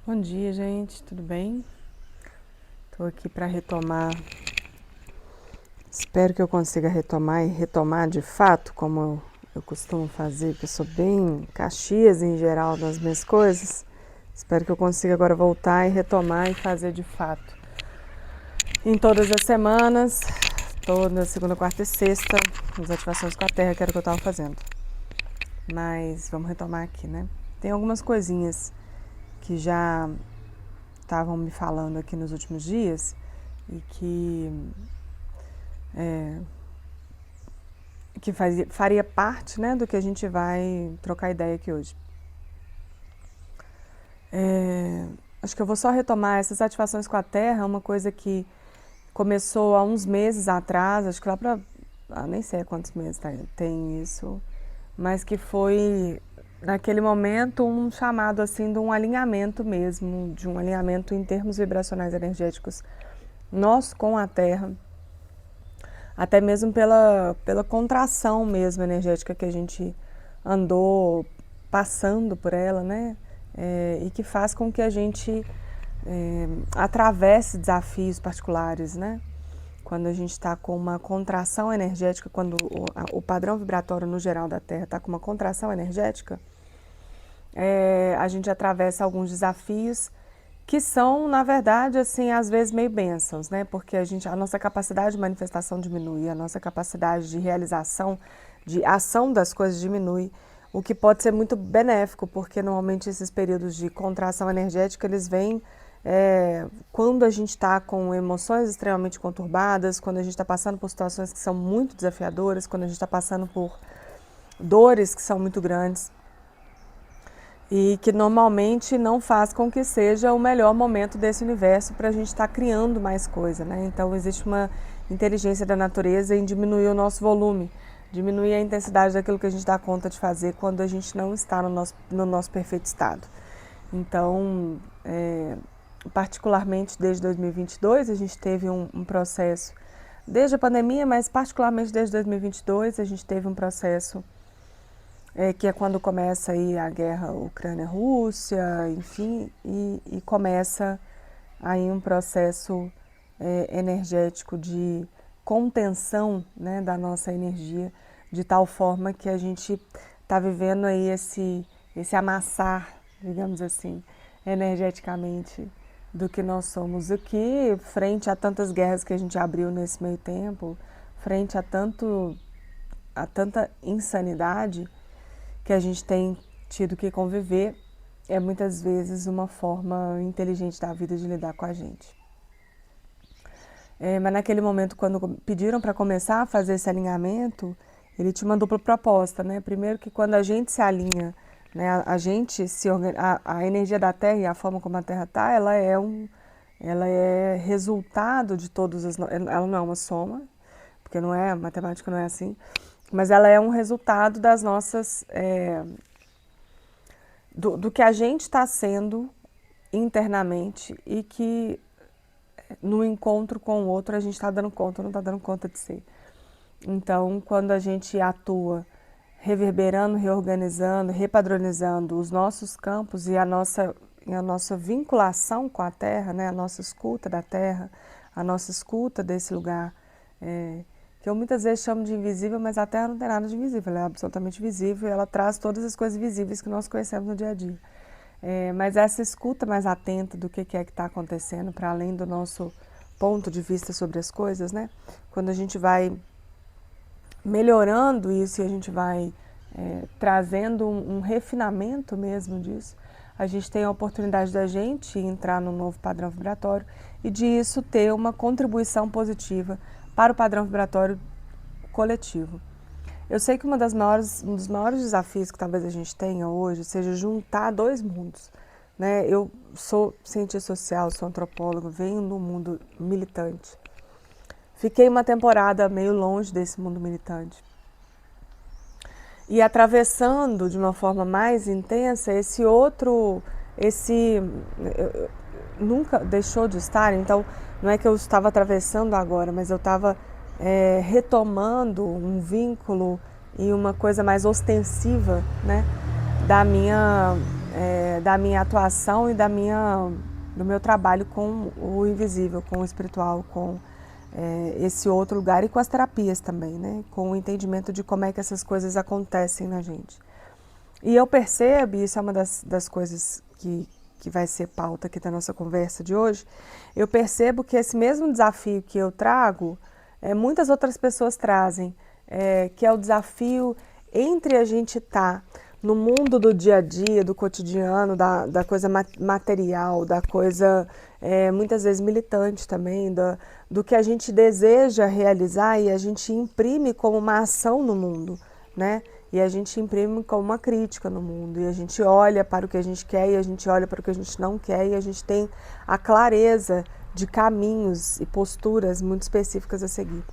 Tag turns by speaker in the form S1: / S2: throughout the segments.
S1: Bom dia, gente, tudo bem? Estou aqui para retomar. Espero que eu consiga retomar e retomar de fato, como eu costumo fazer, que eu sou bem Caxias em geral nas minhas coisas. Espero que eu consiga agora voltar e retomar e fazer de fato. Em todas as semanas, toda segunda, quarta e sexta, as ativações com a Terra, que era o que eu estava fazendo. Mas vamos retomar aqui, né? Tem algumas coisinhas que já estavam me falando aqui nos últimos dias e que faria parte, né, do que a gente vai trocar ideia aqui hoje. Acho que eu vou só retomar essas ativações com a Terra, uma coisa que começou há uns meses atrás, acho que lá para nem sei há quantos meses tem isso, mas que foi naquele momento um chamado assim de um alinhamento mesmo, de um alinhamento em termos vibracionais energéticos nosso com a Terra, até mesmo pela contração mesmo energética que a gente andou passando por ela, né? E que faz com que a gente atravesse desafios particulares, né? Quando a gente está com uma contração energética, quando o padrão vibratório no geral da Terra está com uma contração energética, a gente atravessa alguns desafios que são, na verdade, assim, às vezes meio bênçãos, né? Porque a nossa capacidade de manifestação diminui, a nossa capacidade de realização, de ação das coisas diminui, o que pode ser muito benéfico, porque normalmente esses períodos de contração energética, eles vêm quando a gente está com emoções extremamente conturbadas, quando a gente está passando por situações que são muito desafiadoras, quando a gente está passando por dores que são muito grandes e que normalmente não faz com que seja o melhor momento desse universo para a gente estar criando mais coisa, né? Então existe uma inteligência da natureza em diminuir o nosso volume, diminuir a intensidade daquilo que a gente dá conta de fazer quando a gente não está no nosso perfeito estado. Então, particularmente desde 2022, a gente teve um processo, desde a pandemia, mas particularmente desde 2022, a gente teve um processo que é quando começa aí a guerra Ucrânia-Rússia, enfim, e começa aí um processo energético de contenção, né, da nossa energia, de tal forma que a gente está vivendo aí esse amassar, digamos assim, energeticamente do que nós somos aqui, frente a tantas guerras que a gente abriu nesse meio tempo, frente a tanta insanidade que a gente tem tido que conviver, é muitas vezes uma forma inteligente da vida de lidar com a gente. Mas naquele momento, quando pediram para começar a fazer esse alinhamento, ele tinha uma dupla proposta, né? Primeiro que quando a gente se alinha, né, a energia da Terra e a forma como a Terra está, ela é resultado de todos ela não é uma soma, porque não é, a matemática não é assim, mas ela é um resultado das nossas do que a gente está sendo internamente e que no encontro com o outro a gente está dando conta ou não está dando conta de ser. Então, quando a gente atua reverberando, reorganizando, repadronizando os nossos campos e a nossa vinculação com a Terra, né, a nossa escuta da Terra, a nossa escuta desse lugar, que eu muitas vezes chamo de invisível, mas a Terra não tem nada de invisível, ela é absolutamente visível e ela traz todas as coisas visíveis que nós conhecemos no dia a dia. Mas essa escuta mais atenta do que é que está acontecendo, para além do nosso ponto de vista sobre as coisas, né? Quando a gente vai melhorando isso e a gente vai trazendo um refinamento mesmo disso, a gente tem a oportunidade da gente entrar no novo padrão vibratório e disso ter uma contribuição positiva para o padrão vibratório coletivo. Eu sei que um dos maiores desafios que talvez a gente tenha hoje seja juntar dois mundos. Né? Eu sou cientista social, sou antropólogo, venho do mundo militante. Fiquei uma temporada meio longe desse mundo militante. E atravessando de uma forma mais intensa nunca deixou de estar, então não é que eu estava atravessando agora, mas eu estava retomando um vínculo e uma coisa mais ostensiva, né, da minha da minha atuação e do meu trabalho com o invisível, com o espiritual, com esse outro lugar e com as terapias também, né? Com o entendimento de como é que essas coisas acontecem na gente. E eu percebo, e isso é uma das coisas que vai ser pauta aqui da nossa conversa de hoje, eu percebo que esse mesmo desafio que eu trago, muitas outras pessoas trazem, que é o desafio entre a gente estar no mundo do dia a dia, do cotidiano, da coisa material, da coisa muitas vezes militante também, do que a gente deseja realizar e a gente imprime como uma ação no mundo, né? E a gente imprime como uma crítica no mundo, e a gente olha para o que a gente quer e a gente olha para o que a gente não quer, e a gente tem a clareza de caminhos e posturas muito específicas a seguir.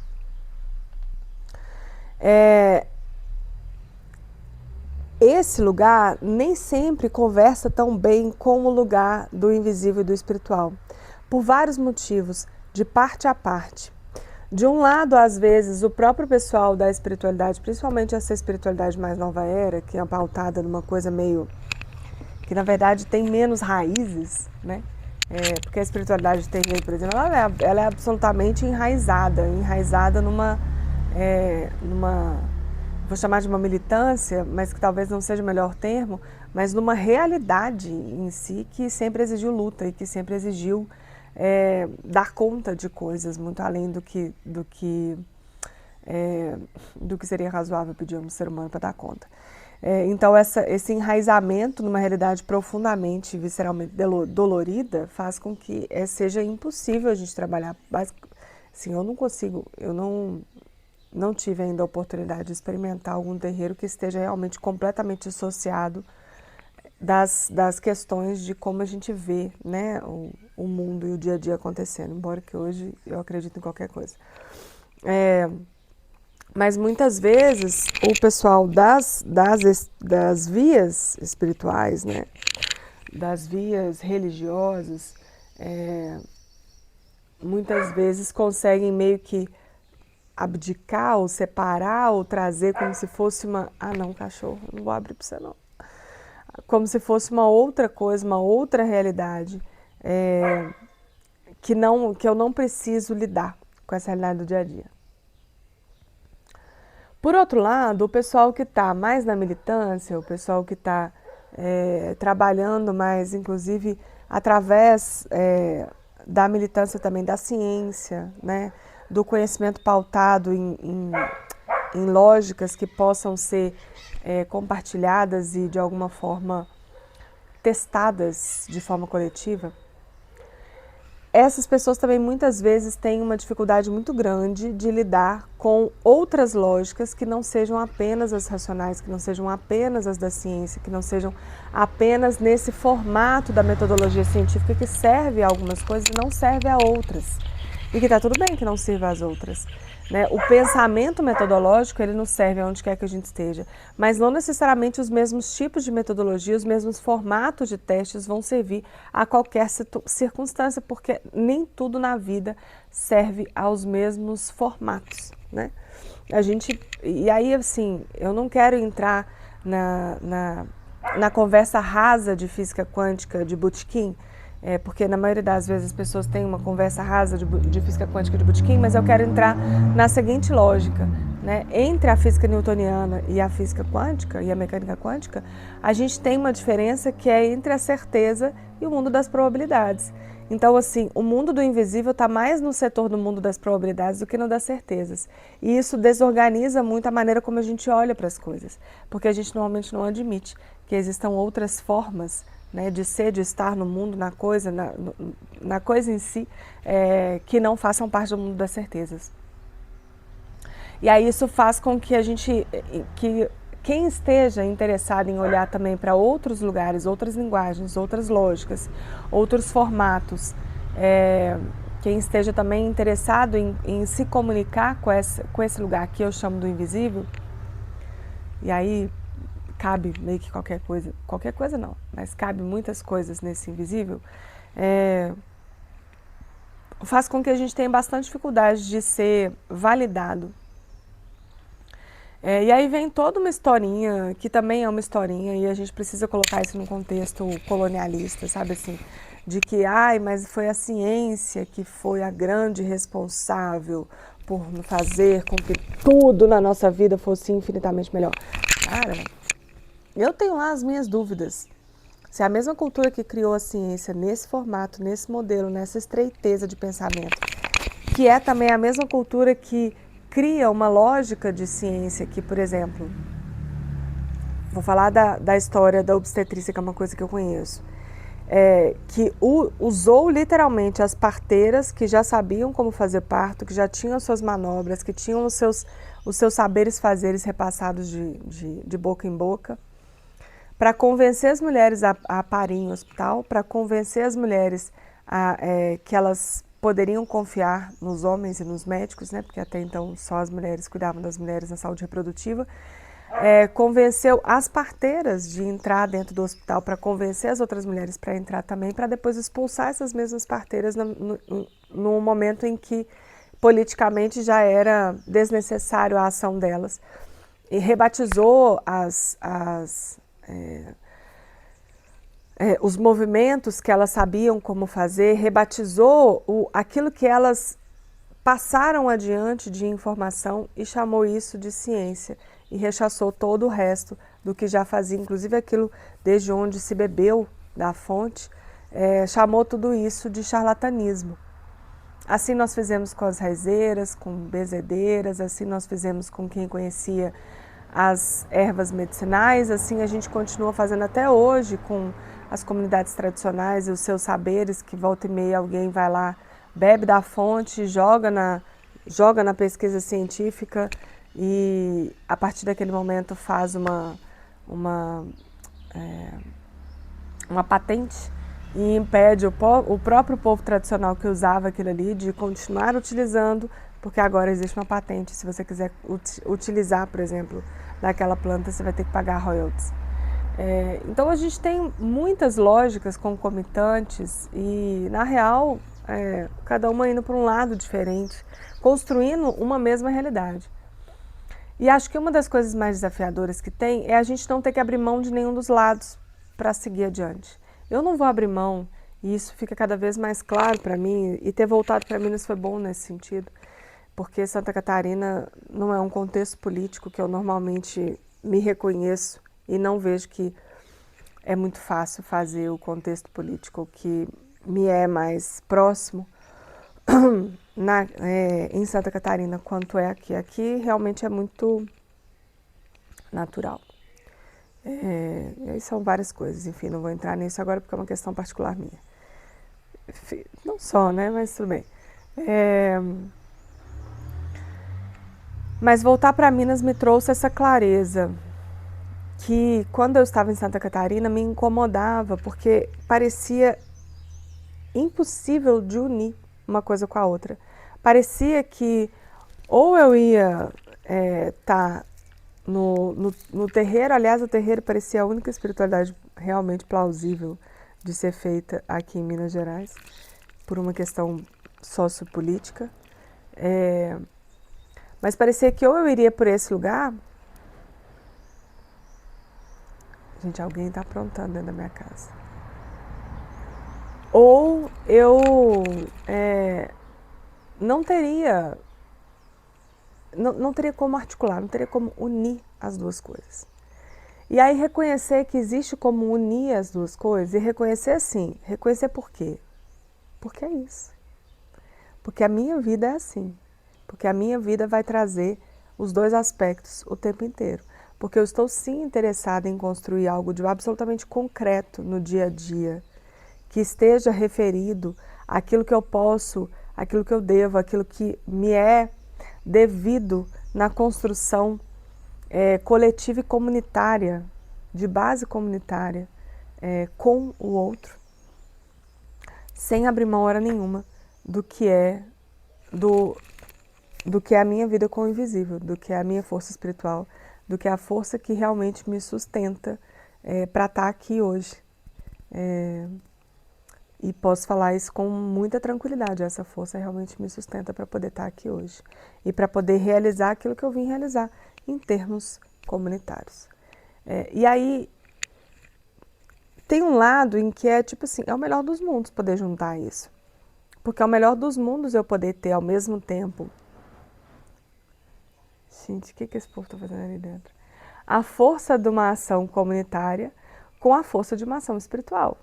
S1: Esse lugar nem sempre conversa tão bem com o lugar do invisível e do espiritual, por vários motivos, de parte a parte. De um lado, às vezes, o próprio pessoal da espiritualidade, principalmente essa espiritualidade mais nova era, que é pautada numa coisa meio... que na verdade tem menos raízes, né? Porque a espiritualidade terrena, por exemplo, ela é absolutamente enraizada numa... vou chamar de uma militância, mas que talvez não seja o melhor termo, mas numa realidade em si que sempre exigiu luta e que sempre exigiu dar conta de coisas muito além do que seria razoável pedir a um ser humano para dar conta. Então esse enraizamento numa realidade profundamente, visceralmente dolorida faz com que seja impossível a gente trabalhar. Assim, eu não tive ainda a oportunidade de experimentar algum terreiro que esteja realmente completamente dissociado das questões de como a gente vê, né, o mundo e o dia a dia acontecendo, embora que hoje eu acredito em qualquer coisa. Mas muitas vezes o pessoal das vias espirituais, né, das vias religiosas, muitas vezes conseguem meio que abdicar ou separar ou trazer como se fosse uma... Ah, não, cachorro, não vou abrir para você não. Como se fosse uma outra coisa, uma outra realidade, que eu não preciso lidar com essa realidade do dia a dia. Por outro lado, o pessoal que está mais na militância, o pessoal que está trabalhando mais, inclusive, através da militância também da ciência, né, do conhecimento pautado em lógicas que possam ser compartilhadas e, de alguma forma, testadas de forma coletiva, essas pessoas também muitas vezes têm uma dificuldade muito grande de lidar com outras lógicas que não sejam apenas as racionais, que não sejam apenas as da ciência, que não sejam apenas nesse formato da metodologia científica que serve a algumas coisas e não serve a outras. E que está tudo bem que não sirva às outras. Né? O pensamento metodológico, ele nos serve aonde quer que a gente esteja, mas não necessariamente os mesmos tipos de metodologia, os mesmos formatos de testes vão servir a qualquer circunstância, porque nem tudo na vida serve aos mesmos formatos, né? E aí, assim, eu não quero entrar na conversa rasa de física quântica de Bootkin, porque na maioria das vezes as pessoas têm uma conversa rasa de física quântica de Bootkin, mas eu quero entrar na seguinte lógica, né? Entre a física newtoniana e a física quântica e a mecânica quântica, a gente tem uma diferença que é entre a certeza e o mundo das probabilidades. Então, assim, o mundo do invisível está mais no setor do mundo das probabilidades do que no das certezas. E isso desorganiza muito a maneira como a gente olha para as coisas, porque a gente normalmente não admite que existam outras formas, né, de ser, de estar no mundo, na coisa em si, que não façam parte do mundo das certezas. E aí isso faz com que quem esteja interessado em olhar também para outros lugares, outras linguagens, outras lógicas, outros formatos, quem esteja também interessado em se comunicar com esse lugar que eu chamo do invisível, e aí cabe meio que qualquer coisa não, mas cabe muitas coisas nesse invisível, faz com que a gente tenha bastante dificuldade de ser validado E aí vem toda uma historinha, que também é uma historinha, e a gente precisa colocar isso num contexto colonialista, sabe assim? De que, ai, mas foi a ciência que foi a grande responsável por fazer com que tudo na nossa vida fosse infinitamente melhor. Cara, eu tenho lá as minhas dúvidas. Se a mesma cultura que criou a ciência nesse formato, nesse modelo, nessa estreiteza de pensamento, que é também a mesma cultura que cria uma lógica de ciência que, por exemplo, vou falar da história da obstetrícia, que é uma coisa que eu conheço, que usou literalmente as parteiras que já sabiam como fazer parto, que já tinham as suas manobras, que tinham os seus saberes fazeres repassados de boca em boca, para convencer as mulheres a parir em hospital, para convencer as mulheres que elas poderiam confiar nos homens e nos médicos, né? Porque até então só as mulheres cuidavam das mulheres na saúde reprodutiva. Convenceu as parteiras de entrar dentro do hospital para convencer as outras mulheres para entrar também, para depois expulsar essas mesmas parteiras no momento em que politicamente já era desnecessário a ação delas. E rebatizou os movimentos que elas sabiam como fazer, rebatizou aquilo que elas passaram adiante de informação e chamou isso de ciência e rechaçou todo o resto do que já fazia, inclusive aquilo desde onde se bebeu da fonte, chamou tudo isso de charlatanismo. Assim nós fizemos com as raizeiras, com benzedeiras, assim nós fizemos com quem conhecia as ervas medicinais, assim a gente continua fazendo até hoje com as comunidades tradicionais e os seus saberes, que volta e meia alguém vai lá, bebe da fonte, joga na pesquisa científica e a partir daquele momento faz uma patente e impede o próprio povo tradicional que usava aquilo ali de continuar utilizando, porque agora existe uma patente. Se você quiser utilizar, por exemplo, daquela planta, você vai ter que pagar royalties. Então a gente tem muitas lógicas concomitantes e, na real, cada uma indo para um lado diferente, construindo uma mesma realidade. E acho que uma das coisas mais desafiadoras que tem é a gente não ter que abrir mão de nenhum dos lados para seguir adiante. Eu não vou abrir mão, e isso fica cada vez mais claro para mim, e ter voltado para Minas foi bom nesse sentido, porque Santa Catarina não é um contexto político que eu normalmente me reconheço e não vejo que é muito fácil fazer o contexto político que me é mais próximo em Santa Catarina quanto é aqui. Aqui realmente é muito natural. E aí são várias coisas, enfim, não vou entrar nisso agora porque é uma questão particular minha. Não só, né, mas tudo bem. Mas voltar para Minas me trouxe essa clareza que quando eu estava em Santa Catarina me incomodava porque parecia impossível de unir uma coisa com a outra. Parecia que ou eu ia estar no terreiro, aliás, o terreiro parecia a única espiritualidade realmente plausível de ser feita aqui em Minas Gerais, por uma questão sociopolítica. Mas parecia que ou eu iria por esse lugar. Gente, alguém está aprontando dentro da minha casa. Ou eu não teria como articular, não teria como unir as duas coisas. E aí reconhecer que existe como unir as duas coisas e reconhecer assim, reconhecer por quê? Porque é isso. Porque a minha vida é assim. Porque a minha vida vai trazer os dois aspectos o tempo inteiro. Porque eu estou sim interessada em construir algo de absolutamente concreto no dia a dia, que esteja referido àquilo que eu posso, àquilo que eu devo, àquilo que me é devido na construção coletiva e comunitária, de base comunitária, com o outro, sem abrir mão hora nenhuma do que é a minha vida com o invisível, do que é a minha força espiritual, do que é a força que realmente me sustenta para estar aqui hoje. E posso falar isso com muita tranquilidade, essa força realmente me sustenta para poder estar aqui hoje. E para poder realizar aquilo que eu vim realizar, em termos comunitários. E aí tem um lado em que é tipo assim, é o melhor dos mundos poder juntar isso. Porque é o melhor dos mundos eu poder ter ao mesmo tempo. Gente, o que esse povo está fazendo ali dentro? A força de uma ação comunitária com a força de uma ação espiritual.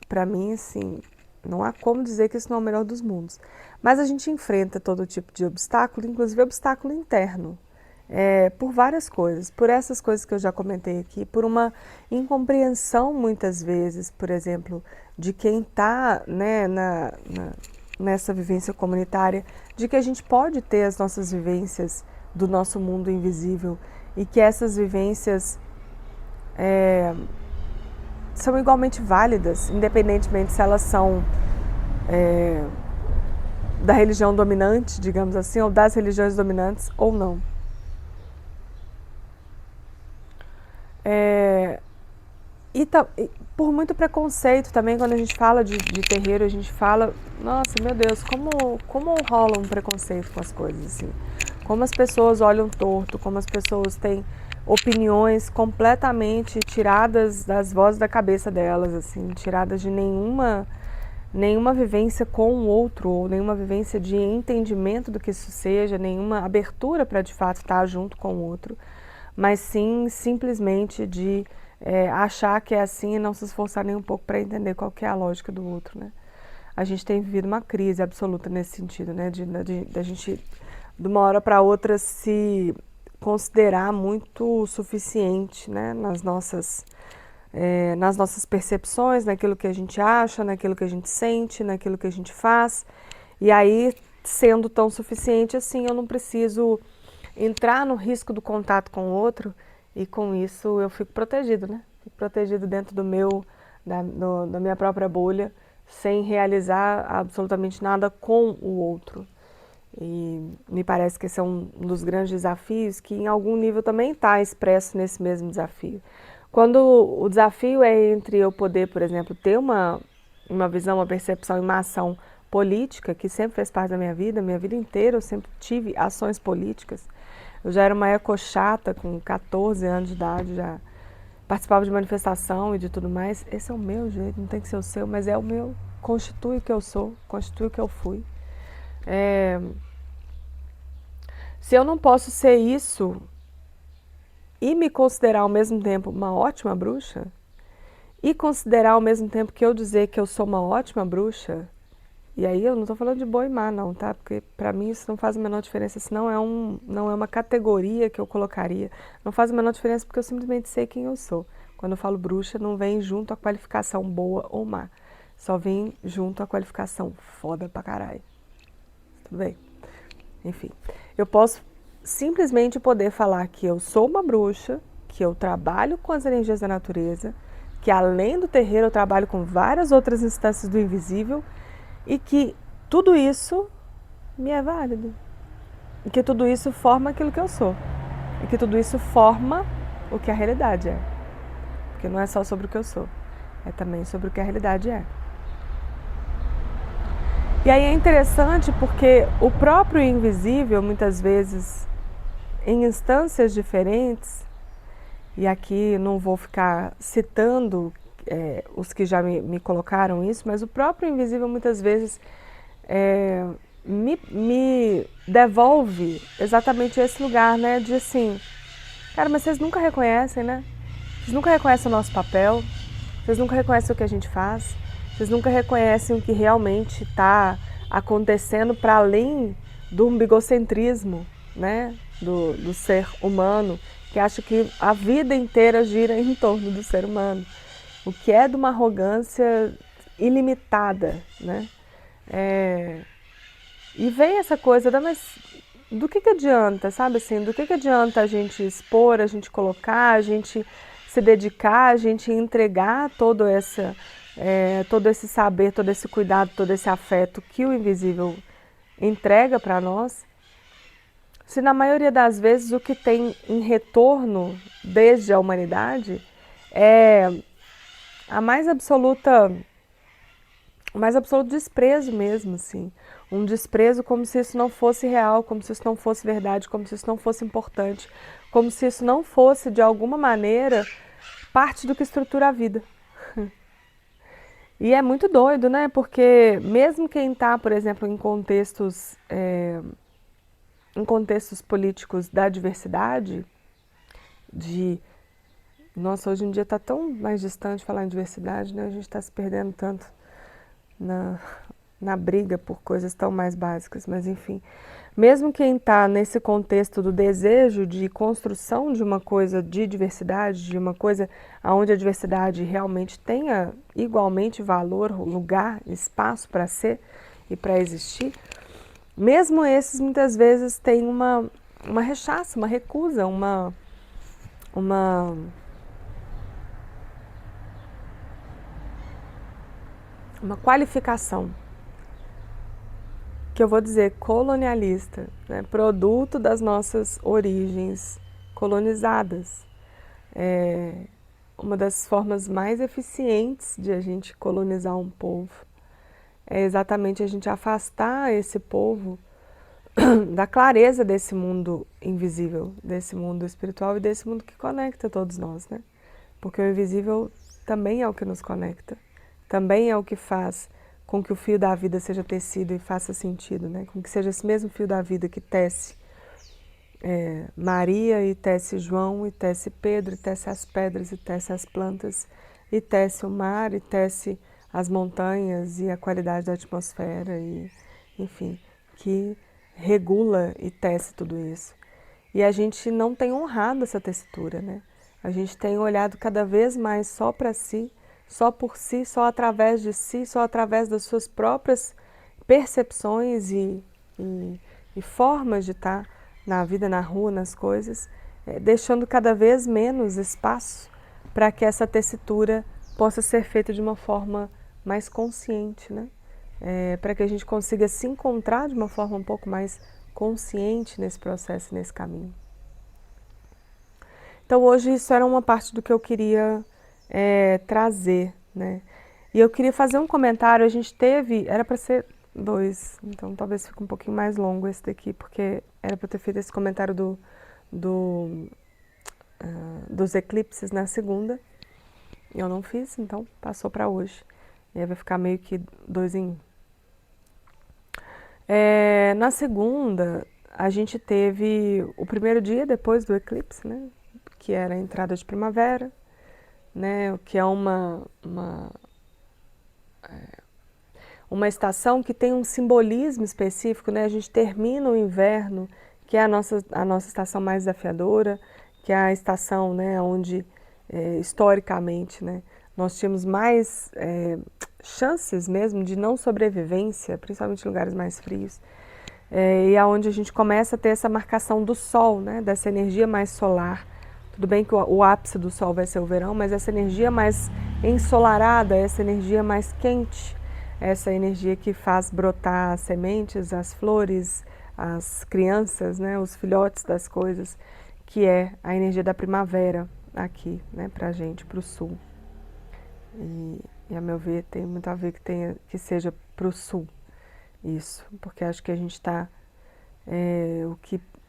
S1: Para mim, assim, não há como dizer que isso não é o melhor dos mundos. Mas a gente enfrenta todo tipo de obstáculo, inclusive obstáculo interno, por várias coisas. Por essas coisas que eu já comentei aqui, por uma incompreensão, muitas vezes, por exemplo, de quem está, né, nessa vivência comunitária, de que a gente pode ter as nossas vivências do nosso mundo invisível e que essas vivências são igualmente válidas, independentemente se elas são da religião dominante, digamos assim, ou das religiões dominantes ou não. E por muito preconceito também, quando a gente fala de terreiro, a gente fala, nossa, meu Deus, como rola um preconceito com as coisas, assim. Como as pessoas olham torto, como as pessoas têm opiniões completamente tiradas das vozes da cabeça delas, assim, tiradas de nenhuma vivência com o outro, ou nenhuma vivência de entendimento do que isso seja, nenhuma abertura para de fato estar junto com o outro, mas sim simplesmente de achar que é assim e não se esforçar nem um pouco para entender qual que é a lógica do outro, né? A gente tem vivido uma crise absoluta nesse sentido, né? Da gente, de uma hora para outra, se considerar muito suficiente, né? Nas nossas percepções, naquilo que a gente acha, naquilo que a gente sente, naquilo que a gente faz. E aí, sendo tão suficiente assim, eu não preciso entrar no risco do contato com o outro, e com isso eu fico protegido, né? Fico protegido dentro da minha própria bolha, sem realizar absolutamente nada com o outro. E me parece que esse é um dos grandes desafios que em algum nível também está expresso nesse mesmo desafio. Quando o desafio é entre eu poder, por exemplo, ter uma visão, uma percepção e uma ação política, que sempre fez parte da minha vida inteira eu sempre tive ações políticas. Eu já era uma ecochata com 14 anos de idade, já participava de manifestação e de tudo mais. Esse é o meu jeito, não tem que ser o seu, mas é o meu. Constitui o que eu sou, constitui o que eu fui. Se eu não posso ser isso e me considerar ao mesmo tempo uma ótima bruxa, e considerar ao mesmo tempo que eu dizer que eu sou uma ótima bruxa, e aí eu não estou falando de boa e má não, tá? Porque para mim isso não faz a menor diferença, isso não é uma categoria que eu colocaria, não faz a menor diferença porque eu simplesmente sei quem eu sou. Quando eu falo bruxa, não vem junto a qualificação boa ou má, só vem junto a qualificação foda pra caralho. Tudo bem? Enfim, eu posso simplesmente poder falar que eu sou uma bruxa, que eu trabalho com as energias da natureza, que além do terreiro eu trabalho com várias outras instâncias do invisível e que tudo isso me é válido. E que tudo isso forma aquilo que eu sou. E que tudo isso forma o que a realidade é. Porque não é só sobre o que eu sou, é também sobre o que a realidade é. E aí é interessante porque o próprio invisível, muitas vezes, em instâncias diferentes, e aqui não vou ficar citando os que já me colocaram isso, mas o próprio invisível muitas vezes me devolve exatamente esse lugar, né? De assim, cara, mas vocês nunca reconhecem, né? Vocês nunca reconhecem o nosso papel, vocês nunca reconhecem o que a gente faz, vocês nunca reconhecem o que realmente está acontecendo para além do umbigocentrismo, né? Do ser humano, que acha que a vida inteira gira em torno do ser humano, o que é de uma arrogância ilimitada, né? E vem essa coisa, mas do que adianta, sabe assim, do que adianta a gente expor, a gente colocar, a gente se dedicar, a gente entregar todo esse saber, todo esse cuidado, todo esse afeto que o invisível entrega para nós, se na maioria das vezes o que tem em retorno desde a humanidade é o mais absoluto desprezo mesmo, assim. Um desprezo como se isso não fosse real, como se isso não fosse verdade, como se isso não fosse importante, como se isso não fosse, de alguma maneira, parte do que estrutura a vida. E é muito doido, né? Porque mesmo quem está, por exemplo, em contextos políticos da diversidade, de... Nossa, hoje em dia está tão mais distante falar em diversidade, né? A gente está se perdendo tanto na briga por coisas tão mais básicas, mas enfim. Mesmo quem está nesse contexto do desejo de construção de uma coisa de diversidade, de uma coisa onde a diversidade realmente tenha igualmente valor, lugar, espaço para ser e para existir, mesmo esses muitas vezes têm uma rechaça, uma recusa, uma qualificação, que eu vou dizer colonialista, né? Produto das nossas origens colonizadas. Uma das formas mais eficientes de a gente colonizar um povo é exatamente a gente afastar esse povo da clareza desse mundo invisível, desse mundo espiritual e desse mundo que conecta todos nós, né? Porque o invisível também é o que nos conecta, também é o que faz com que o fio da vida seja tecido e faça sentido, né? Com que seja esse mesmo fio da vida que tece Maria, e tece João, e tece Pedro, e tece as pedras, e tece as plantas, e tece o mar, e tece as montanhas, e a qualidade da atmosfera, e enfim, que regula e tece tudo isso. E a gente não tem honrado essa tessitura, né? A gente tem olhado cada vez mais só para si, só por si, só através de si, só através das suas próprias percepções e formas de estar na vida, na rua, nas coisas, deixando cada vez menos espaço para que essa tessitura possa ser feita de uma forma mais consciente, né? Para que a gente consiga se encontrar de uma forma um pouco mais consciente nesse processo, nesse caminho. Então hoje isso era uma parte do que eu queria trazer, né? E eu queria fazer um comentário, a gente teve, era para ser 2, então talvez fique um pouquinho mais longo esse daqui, porque era para ter feito esse comentário dos eclipses na segunda, eu não fiz, então passou para hoje, e aí vai ficar meio que 2 em 1. Na segunda, a gente teve o primeiro dia depois do eclipse, né, que era a entrada de primavera, né, que é uma estação que tem um simbolismo específico, né? A gente termina o inverno, que é a nossa estação mais desafiadora, que é a estação, né, onde historicamente, né, nós tínhamos mais chances mesmo de não sobrevivência, principalmente em lugares mais frios, e aonde a gente começa a ter essa marcação do sol, né, dessa energia mais solar. Tudo bem que o ápice do sol vai ser o verão, mas essa energia mais ensolarada, essa energia mais quente, essa energia que faz brotar as sementes, as flores, as crianças, né, os filhotes das coisas, que é a energia da primavera aqui, né, pra gente, pro sul. E a meu ver tem muito a ver que seja pro sul isso, porque acho que a gente está,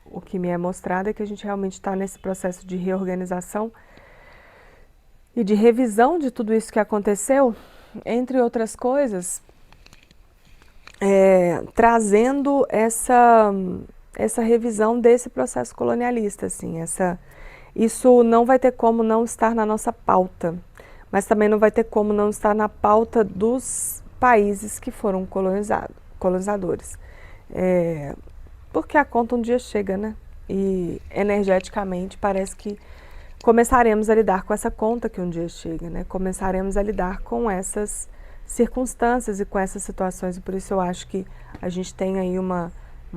S1: o que me é mostrado é que a gente realmente está nesse processo de reorganização e de revisão de tudo isso que aconteceu, entre outras coisas, trazendo essa revisão desse processo colonialista, assim, isso não vai ter como não estar na nossa pauta, mas também não vai ter como não estar na pauta dos países que foram colonizadores, porque a conta um dia chega, né? E energeticamente parece que começaremos a lidar com essa conta que um dia chega, né? Começaremos a lidar com essas circunstâncias e com essas situações, e por isso eu acho que a gente tem aí uma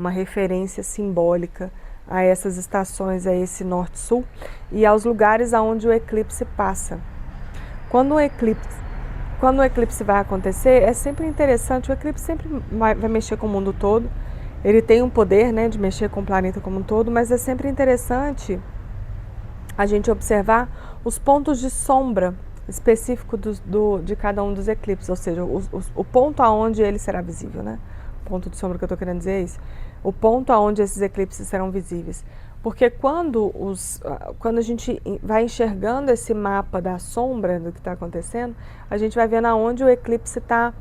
S1: referência simbólica a essas estações, a esse norte-sul e aos lugares aonde o eclipse passa. Quando o eclipse vai acontecer, é sempre interessante, o eclipse sempre vai mexer com o mundo todo, ele tem um poder, né, de mexer com o planeta como um todo, mas é sempre interessante a gente observar os pontos de sombra específico de cada um dos eclipses, ou seja, o ponto aonde ele será visível, né? O ponto de sombra que eu estou querendo dizer é isso. O ponto aonde esses eclipses serão visíveis. Porque quando a gente vai enxergando esse mapa da sombra do que está acontecendo, a gente vai vendo aonde o eclipse está,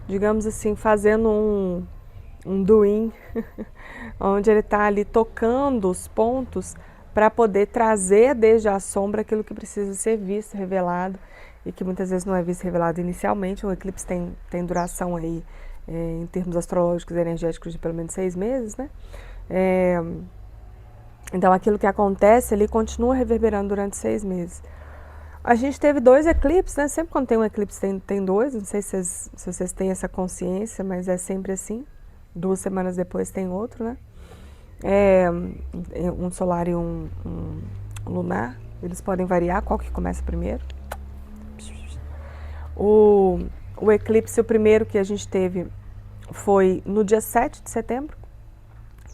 S1: digamos assim, fazendo um doing, onde ele está ali tocando os pontos para poder trazer desde a sombra aquilo que precisa ser visto, revelado, e que muitas vezes não é visto, revelado inicialmente. O eclipse tem duração aí, em termos astrológicos e energéticos, de pelo menos 6 meses, né? Então aquilo que acontece ali continua reverberando durante 6 meses. A gente teve 2 eclipses, né? Sempre quando tem um eclipse tem 2, não sei se vocês têm essa consciência, mas é sempre assim. 2 semanas depois tem outro, né? Um solar e um lunar, eles podem variar, qual que começa primeiro. O eclipse, o primeiro que a gente teve foi no dia 7 de setembro,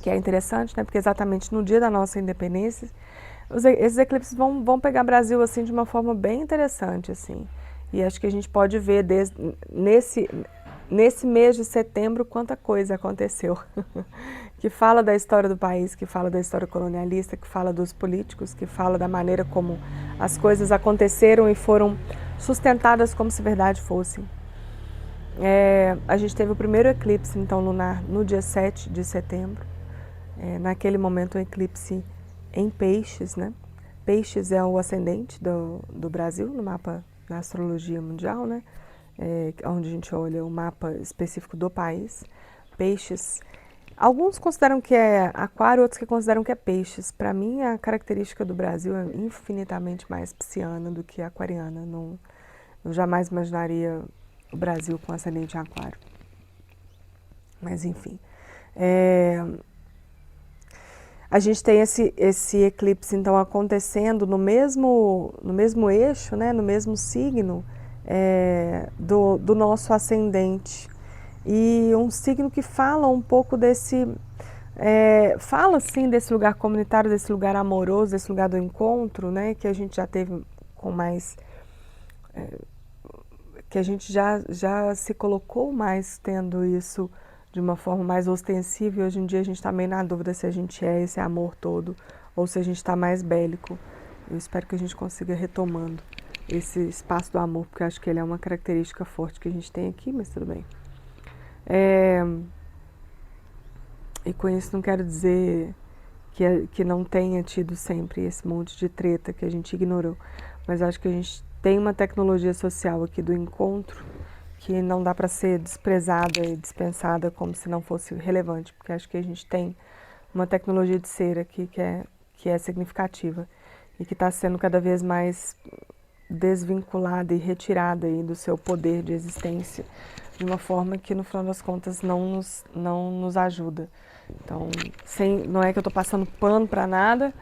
S1: que é interessante, né? Porque exatamente no dia da nossa independência, esses eclipses vão pegar Brasil assim de uma forma bem interessante, assim. E acho que a gente pode ver nesse mês de setembro quanta coisa aconteceu. Que fala da história do país, que fala da história colonialista, que fala dos políticos, que fala da maneira como as coisas aconteceram e foram sustentadas como se verdade fossem. A gente teve o primeiro eclipse, então, lunar no dia 7 de setembro. Naquele momento, um eclipse em Peixes, né? Peixes é o ascendente do Brasil no mapa da astrologia mundial, né? Onde a gente olha o mapa específico do país. Peixes, alguns consideram que é aquário, outros que consideram que é peixes. Para mim, a característica do Brasil é infinitamente mais pisciana do que aquariana. Eu jamais imaginaria o Brasil com ascendente em aquário. Mas, enfim. A gente tem esse eclipse, então, acontecendo no mesmo eixo, né, no mesmo signo do nosso ascendente. E um signo que fala um pouco fala, sim, desse lugar comunitário, desse lugar amoroso, desse lugar do encontro, né, que a gente já teve com mais... que a gente já se colocou mais tendo isso de uma forma mais ostensiva, e hoje em dia a gente está meio na dúvida se a gente é esse amor todo ou se a gente está mais bélico. Eu espero que a gente consiga retomando esse espaço do amor, porque eu acho que ele é uma característica forte que a gente tem aqui, mas tudo bem. E com isso não quero dizer que não tenha tido sempre esse monte de treta que a gente ignorou, mas acho que a gente tem uma tecnologia social aqui do encontro que não dá para ser desprezada e dispensada como se não fosse relevante, porque acho que a gente tem uma tecnologia de ser aqui que é significativa e que está sendo cada vez mais desvinculada e retirada aí do seu poder de existência de uma forma que, no final das contas, não nos ajuda. Então, não é que eu estou passando pano para nada,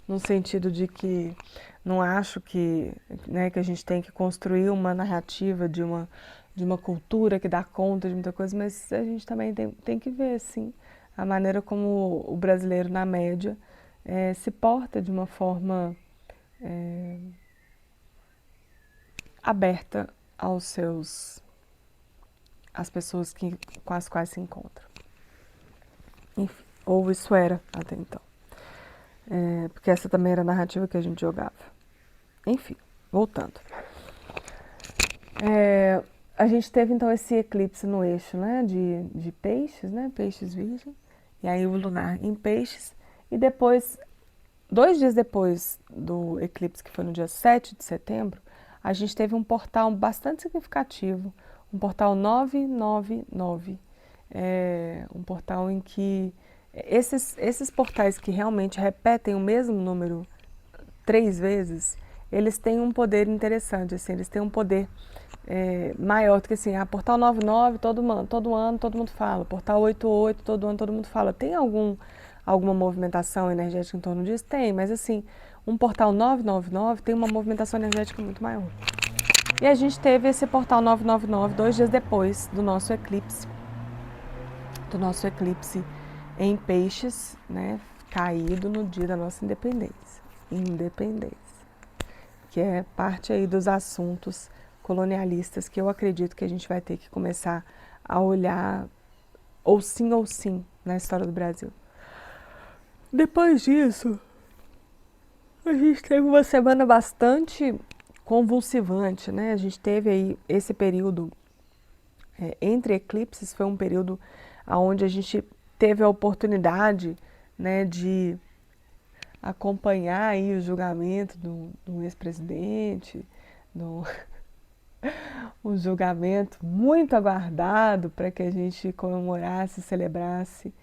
S1: no sentido de que não acho que a gente tem que construir uma narrativa de uma cultura que dá conta de muita coisa, mas a gente também tem que ver, sim, a maneira como o brasileiro, na média, se porta de uma forma aberta às pessoas com as quais se encontra. Enfim, ou isso era até então. Porque essa também era a narrativa que a gente jogava. Enfim, voltando. A gente teve então esse eclipse no eixo, né, de Peixes, né, Peixes Virgem, e aí o lunar em Peixes, e depois, 2 dias depois do eclipse, que foi no dia 7 de setembro, a gente teve um portal bastante significativo, um portal 999, um portal em que esses portais que realmente repetem o mesmo número 3 vezes, eles têm um poder interessante, assim, eles têm um poder maior do que assim, portal 99, todo ano todo mundo fala, portal 88, todo ano todo mundo fala. Tem alguma movimentação energética em torno disso? Tem, mas assim, um portal 999 tem uma movimentação energética muito maior. E a gente teve esse portal 999 2 dias depois do nosso eclipse em Peixes, né, caído no dia da nossa independência, que é parte aí dos assuntos colonialistas que eu acredito que a gente vai ter que começar a olhar ou sim na história do Brasil. Depois disso, A gente teve uma semana bastante convulsivante, né? A gente teve aí esse período entre eclipses, foi um período onde a gente teve a oportunidade, né, de acompanhar aí o julgamento do ex-presidente, um julgamento muito aguardado para que a gente comemorasse e celebrasse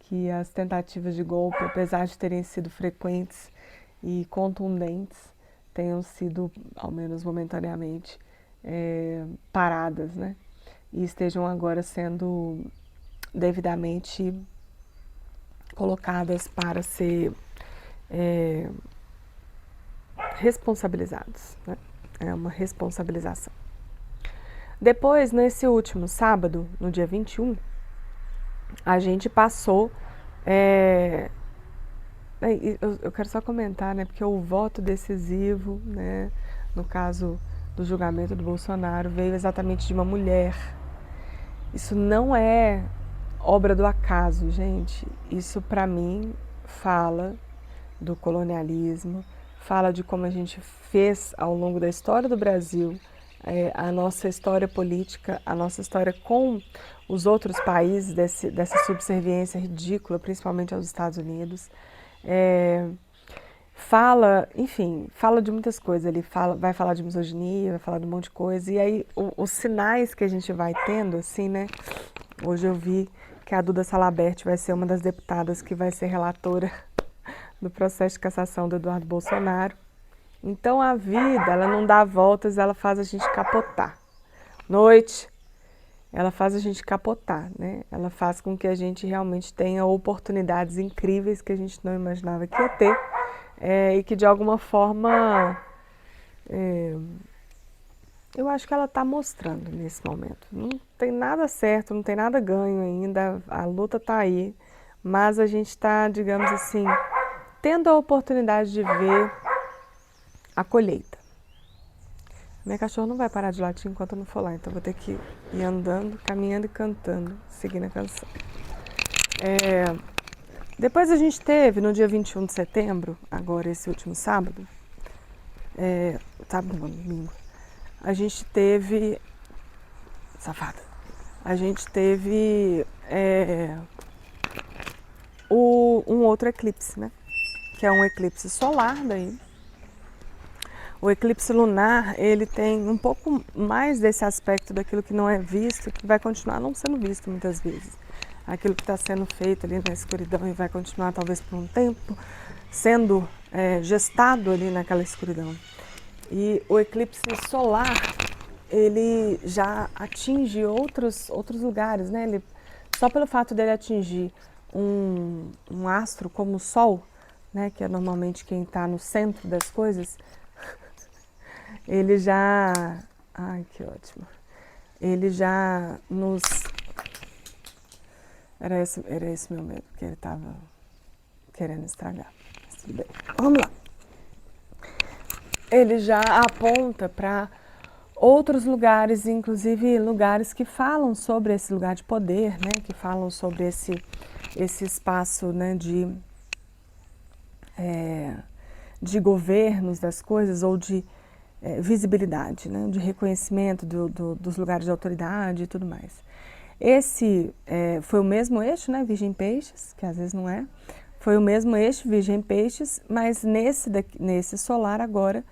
S1: que as tentativas de golpe, apesar de terem sido frequentes e contundentes, tenham sido, ao menos momentaneamente, paradas, né? E estejam agora sendo devidamente colocadas para ser responsabilizados, né? É uma responsabilização. Depois, nesse último sábado, no dia 21, a gente passou... eu quero só comentar, né, porque o voto decisivo, né, no caso do julgamento do Bolsonaro, veio exatamente de uma mulher. Isso não é obra do acaso, gente. Isso, para mim, fala do colonialismo, fala de como a gente fez ao longo da história do Brasil, a nossa história política, a nossa história com os outros países dessa subserviência ridícula, principalmente aos Estados Unidos. Fala, enfim, fala de muitas coisas. Ele vai falar de misoginia, vai falar de um monte de coisa. E aí, os sinais que a gente vai tendo, assim, né? Hoje eu vi que a Duda Salabert vai ser uma das deputadas que vai ser relatora do processo de cassação do Eduardo Bolsonaro. Então a vida, ela não dá voltas, ela faz a gente capotar. Noite, ela faz a gente capotar, né? Ela faz com que a gente realmente tenha oportunidades incríveis que a gente não imaginava que ia ter, e que de alguma forma eu acho que ela está mostrando nesse momento. Não tem nada certo, não tem nada ganho ainda, a luta está aí, mas a gente está, digamos assim, tendo a oportunidade de ver a colheita. Minha cachorra não vai parar de latir enquanto eu não for lá, então vou ter que ir andando, caminhando e cantando, seguindo a canção. Depois a gente teve, no dia 21 de setembro, agora esse último sábado, sábado não, domingo, a gente teve... Safada. A gente teve um outro eclipse, né? Que é um eclipse solar daí. O eclipse lunar, ele tem um pouco mais desse aspecto daquilo que não é visto, que vai continuar não sendo visto muitas vezes. Aquilo que está sendo feito ali na escuridão e vai continuar talvez por um tempo, sendo gestado ali naquela escuridão. E o eclipse solar, ele já atinge outros lugares, né? Ele, só pelo fato dele atingir um astro como o Sol, né? Que é normalmente quem está no centro das coisas, ele já... Ai, que ótimo. Ele já nos... Era esse meu medo, que ele estava querendo estragar. Mas tudo bem. Vamos lá. Ele já aponta para outros lugares, inclusive lugares que falam sobre esse lugar de poder, né? Que falam sobre esse espaço, né? De governos das coisas ou de visibilidade, né? De reconhecimento dos lugares de autoridade e tudo mais. Esse foi o mesmo eixo, né? Virgem-Peixes, que às vezes não é. Foi o mesmo eixo, Virgem-Peixes, mas nesse solar agora,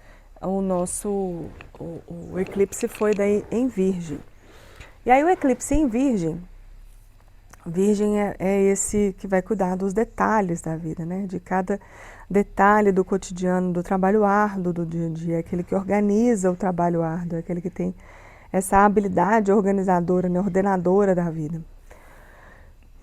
S1: o eclipse foi daí em Virgem. E aí o eclipse em Virgem é esse que vai cuidar dos detalhes da vida, né? De cada detalhe do cotidiano, do trabalho árduo do dia a dia, aquele que organiza o trabalho árduo, aquele que tem essa habilidade organizadora, né? Ordenadora da vida.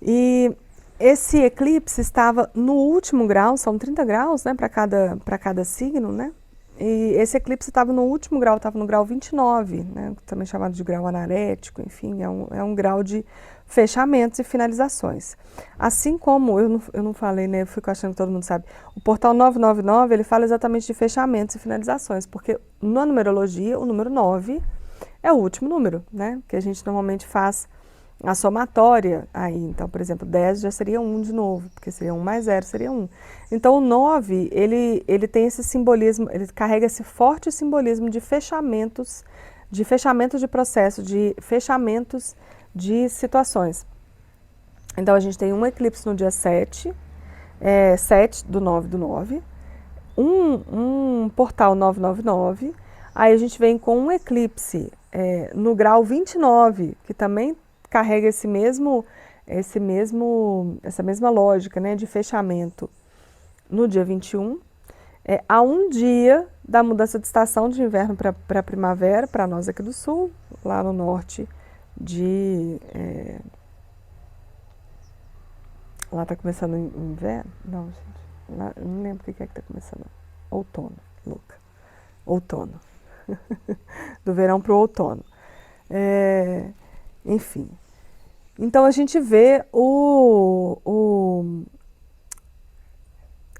S1: E esse eclipse estava no último grau, são 30 graus, né, para cada signo, né? E esse eclipse estava no último grau, estava no grau 29, né, também chamado de grau anarético, enfim, é um grau de fechamentos e finalizações. Assim como, eu não falei, né, eu fico achando que todo mundo sabe, o portal 999, ele fala exatamente de fechamentos e finalizações, porque na numerologia, o número 9 é o último número, né, que a gente normalmente faz a somatória aí. Então, por exemplo, 10 já seria 1 de novo, porque seria 1 mais 0 seria 1. Então, o 9, ele tem esse simbolismo, ele carrega esse forte simbolismo de fechamentos de processo, de fechamentos de situações. Então, a gente tem um eclipse no dia 7, 7 do 9 do 9, um portal 999, aí a gente vem com um eclipse no grau 29, que também carrega essa mesma lógica, né, de fechamento no dia 21, há um dia da mudança de estação de inverno para primavera, para nós aqui do sul, lá no norte lá está começando o inverno? Não, gente, lá, eu não lembro o que é que está começando. Outono, louca. Outono. Do verão para o outono. Enfim. Então a gente vê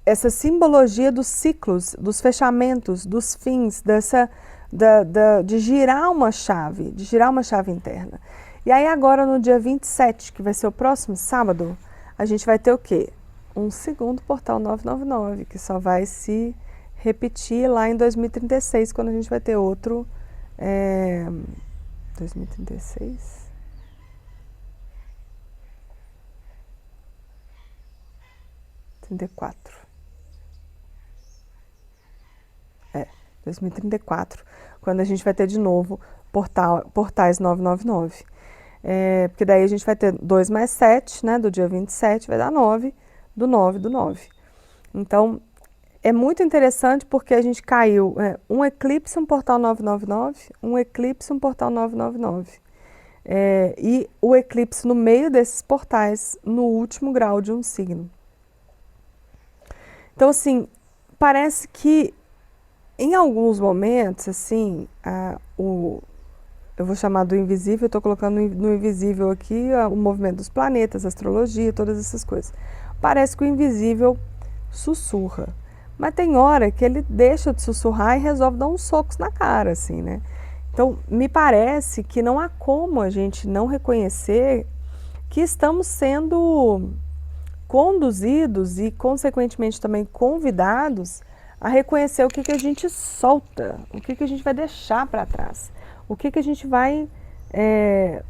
S1: essa simbologia dos ciclos, dos fechamentos, dos fins, de girar uma chave interna. E aí agora no dia 27, que vai ser o próximo sábado, a gente vai ter o quê? Um segundo portal 999, que só vai se repetir lá em 2036, quando a gente vai ter outro... 2036? 34. 2034, quando a gente vai ter de novo portais 999. Porque daí a gente vai ter 2 mais 7, né, do dia 27, vai dar 9, do 9 do 9. Então, é muito interessante porque a gente caiu um eclipse, um portal 999, um eclipse, um portal 999. E o eclipse no meio desses portais, no último grau de um signo. Então, assim, parece que em alguns momentos, assim, eu vou chamar do invisível, eu estou colocando no invisível aqui o movimento dos planetas, a astrologia, todas essas coisas. Parece que o invisível sussurra, mas tem hora que ele deixa de sussurrar e resolve dar uns socos na cara, assim, né? Então, me parece que não há como a gente não reconhecer que estamos sendo conduzidos e, consequentemente, também convidados a reconhecer o que a gente solta, o que a gente vai deixar para trás, o que a gente vai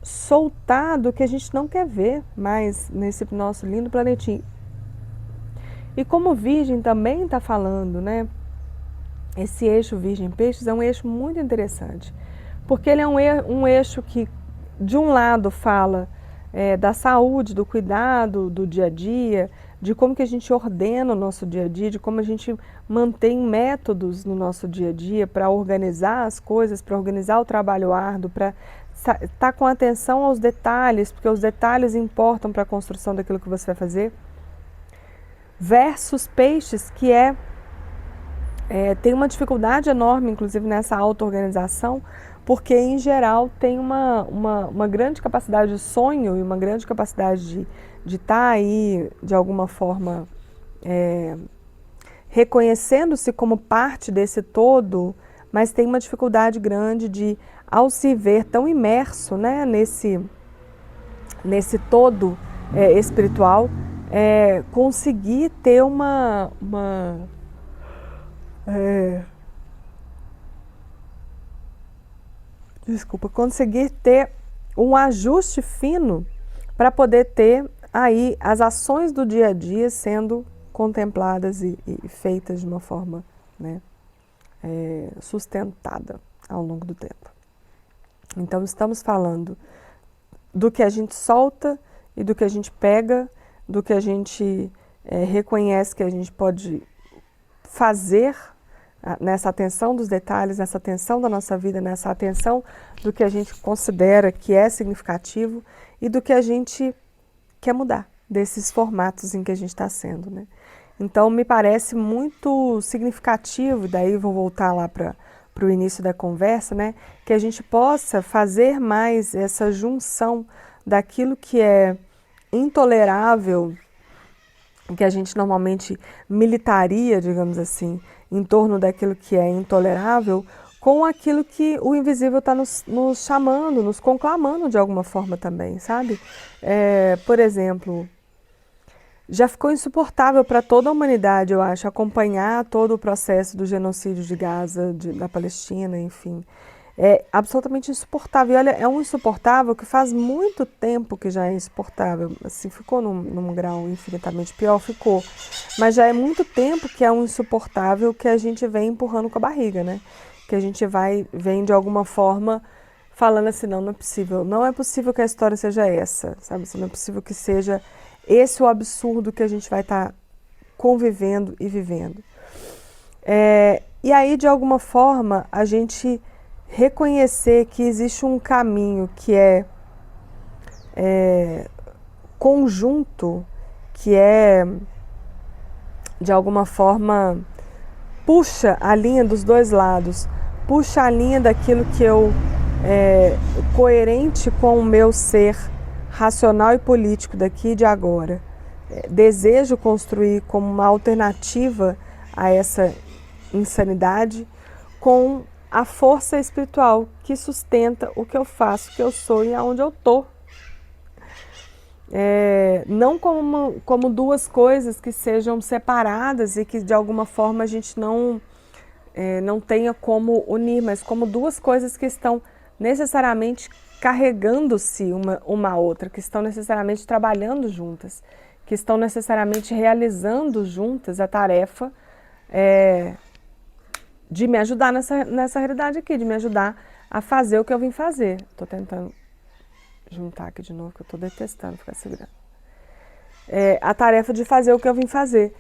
S1: soltar do que a gente não quer ver mais nesse nosso lindo planetinho. E como Virgem também está falando, né? Esse eixo Virgem-Peixes é um eixo muito interessante, porque ele é um eixo que, de um lado, fala da saúde, do cuidado do dia a dia, de como que a gente ordena o nosso dia a dia, de como a gente mantém métodos no nosso dia a dia para organizar as coisas, para organizar o trabalho árduo, para estar com atenção aos detalhes, porque os detalhes importam para a construção daquilo que você vai fazer. Versus Peixes, que tem uma dificuldade enorme, inclusive, nessa auto-organização, porque, em geral, tem uma grande capacidade de sonho e uma grande capacidade de estar aí, de alguma forma, reconhecendo-se como parte desse todo, mas tem uma dificuldade grande de, ao se ver tão imerso, né, nesse todo espiritual, conseguir ter conseguir ter um ajuste fino para poder ter aí as ações do dia a dia sendo contempladas e feitas de uma forma, né, sustentada ao longo do tempo. Então, estamos falando do que a gente solta e do que a gente pega, do que a gente reconhece que a gente pode fazer nessa atenção dos detalhes, nessa atenção da nossa vida, nessa atenção do que a gente considera que é significativo e do que a gente quer mudar, desses formatos em que a gente está sendo, né? Então, me parece muito significativo, e daí vou voltar lá para o início da conversa, né? Que a gente possa fazer mais essa junção daquilo que é intolerável, que a gente normalmente militaria, digamos assim, em torno daquilo que é intolerável, com aquilo que o invisível está nos chamando, nos conclamando de alguma forma também, sabe? Por exemplo, já ficou insuportável para toda a humanidade, eu acho, acompanhar todo o processo do genocídio de Gaza, da Palestina, enfim. É absolutamente insuportável. E olha, é um insuportável que faz muito tempo que já é insuportável. Assim, ficou num grau infinitamente pior, ficou. Mas já é muito tempo que é um insuportável que a gente vem empurrando com a barriga, né? Que a gente vem de alguma forma falando assim, não é possível. Não é possível que a história seja essa, sabe? Não é possível que seja esse o absurdo que a gente vai estar convivendo e vivendo. E aí, de alguma forma, a gente reconhecer que existe um caminho que é conjunto, que de alguma forma, puxa a linha dos dois lados, puxa a linha daquilo que coerente com o meu ser racional e político daqui e de agora. Desejo construir como uma alternativa a essa insanidade com a força espiritual que sustenta o que eu faço, o que eu sou e aonde eu estou. Não como duas coisas que sejam separadas e que de alguma forma a gente não tenha como unir, mas como duas coisas que estão necessariamente carregando-se uma a outra, que estão necessariamente trabalhando juntas, que estão necessariamente realizando juntas a tarefa de me ajudar nessa realidade aqui, de me ajudar a fazer o que eu vim fazer. Estou tentando juntar aqui de novo, que eu estou detestando ficar segurando. A tarefa de fazer o que eu vim fazer.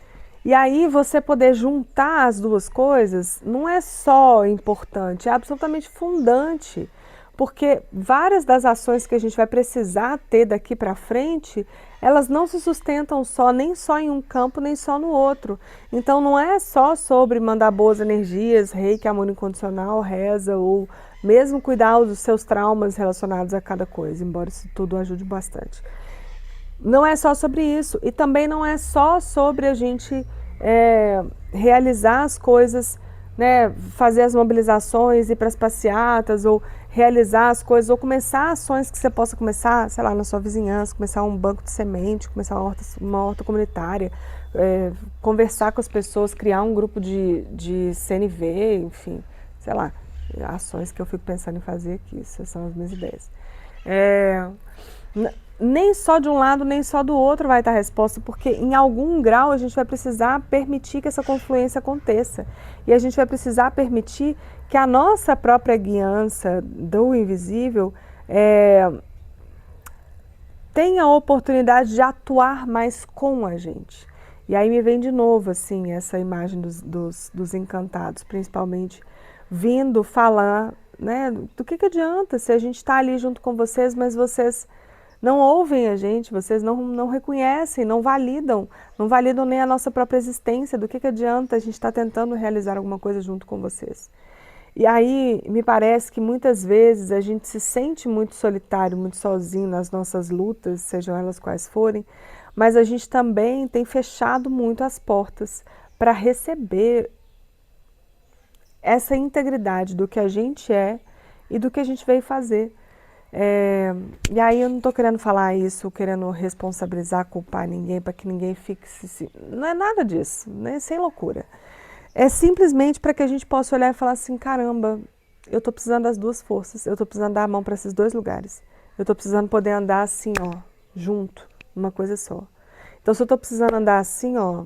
S1: E aí você poder juntar as duas coisas não é só importante, é absolutamente fundante. Porque várias das ações que a gente vai precisar ter daqui para frente, elas não se sustentam nem só em um campo, nem só no outro. Então não é só sobre mandar boas energias, reiki, amor incondicional, reza, ou mesmo cuidar dos seus traumas relacionados a cada coisa, embora isso tudo ajude bastante. Não é só sobre isso. E também não é só sobre a gente realizar as coisas, né, fazer as mobilizações, ir para as passeatas, ou realizar as coisas, ou começar ações que você possa começar, sei lá, na sua vizinhança, começar um banco de semente, começar uma horta comunitária, conversar com as pessoas, criar um grupo de CNV, enfim, sei lá, ações que eu fico pensando em fazer aqui, essas são as minhas ideias. Nem só de um lado, nem só do outro vai estar a resposta, porque em algum grau a gente vai precisar permitir que essa confluência aconteça. E a gente vai precisar permitir que a nossa própria guiança do invisível tenha a oportunidade de atuar mais com a gente. E aí me vem de novo, assim, essa imagem dos encantados, principalmente vindo falar, né, do que adianta se a gente está ali junto com vocês, mas vocês não ouvem a gente, vocês não reconhecem, não validam nem a nossa própria existência. Do que adianta a gente estar tentando realizar alguma coisa junto com vocês? E aí me parece que muitas vezes a gente se sente muito solitário, muito sozinho nas nossas lutas, sejam elas quais forem, mas a gente também tem fechado muito as portas para receber essa integridade do que a gente é e do que a gente veio fazer. E aí eu não estou querendo falar isso, querendo responsabilizar, culpar ninguém, para que ninguém fique... Não é nada disso, né? Sem loucura. É simplesmente para que a gente possa olhar e falar assim, caramba, eu estou precisando das duas forças, eu estou precisando dar a mão para esses dois lugares. Eu estou precisando poder andar assim, ó, junto, uma coisa só. Então se eu estou precisando andar assim, ó,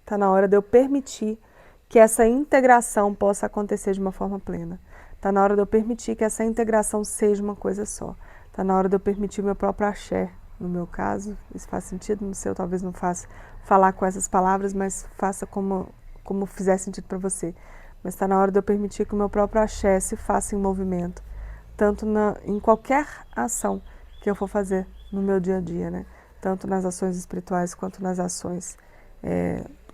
S1: tá na hora de eu permitir que essa integração possa acontecer de uma forma plena. Está na hora de eu permitir que essa integração seja uma coisa só. Está na hora de eu permitir o meu próprio axé, no meu caso. Isso faz sentido? No seu talvez não faça falar com essas palavras, mas faça como fizer sentido para você. Mas está na hora de eu permitir que o meu próprio axé se faça em movimento. Tanto em qualquer ação que eu for fazer no meu dia a dia, né? Tanto nas ações espirituais quanto nas ações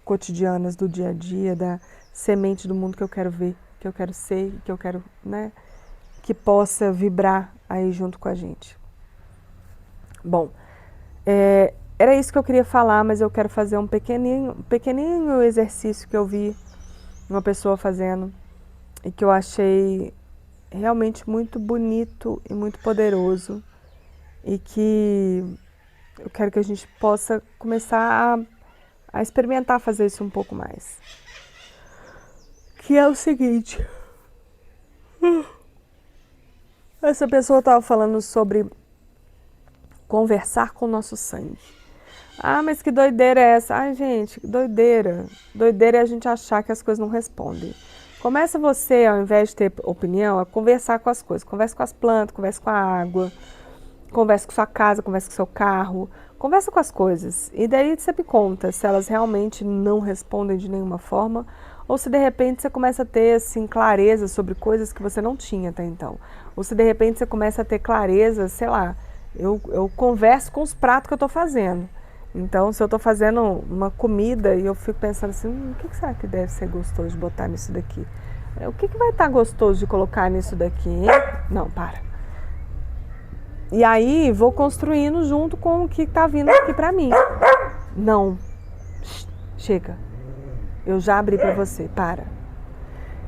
S1: cotidianas do dia a dia, da semente do mundo que eu quero ver, que eu quero ser, que eu quero, né, que possa vibrar aí junto com a gente. Bom, era isso que eu queria falar, mas eu quero fazer um pequenininho exercício que eu vi uma pessoa fazendo e que eu achei realmente muito bonito e muito poderoso, e que eu quero que a gente possa começar a experimentar fazer isso um pouco mais. Que é o seguinte: essa pessoa estava falando sobre conversar com o nosso sangue. Ah, mas que doideira é essa? Ai, gente, que doideira. Doideira é a gente achar que as coisas não respondem. Começa você, ao invés de ter opinião, a conversar com as coisas. Conversa com as plantas, conversa com a água, conversa com sua casa, conversa com seu carro, conversa com as coisas. E daí você me conta se elas realmente não respondem de nenhuma forma, ou se de repente você começa a ter assim, clareza sobre coisas que você não tinha até então. Ou se de repente você começa a ter clareza, sei lá, eu converso com os pratos que eu estou fazendo. Então, se eu estou fazendo uma comida e eu fico pensando assim, o que será que deve ser gostoso de botar nisso daqui? O que vai estar gostoso de colocar nisso daqui, hein? Não, para. E aí, vou construindo junto com o que está vindo aqui para mim. Não. Chega. Eu já abri para você, para.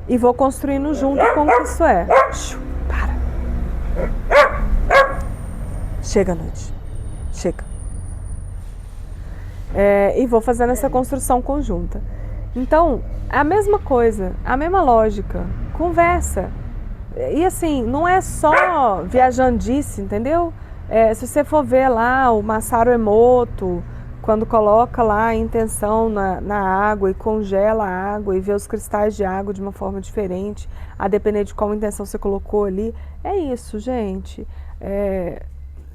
S1: E vou construindo junto com o que isso é. Para. Chega, noite. Chega. E vou fazendo essa construção conjunta. Então, é a mesma coisa, a mesma lógica. Conversa. E assim, não é só viajandice, entendeu? Se você for ver lá o Masaru Emoto, quando coloca lá a intenção na água e congela a água e vê os cristais de água de uma forma diferente, a depender de qual intenção você colocou ali, é isso, gente.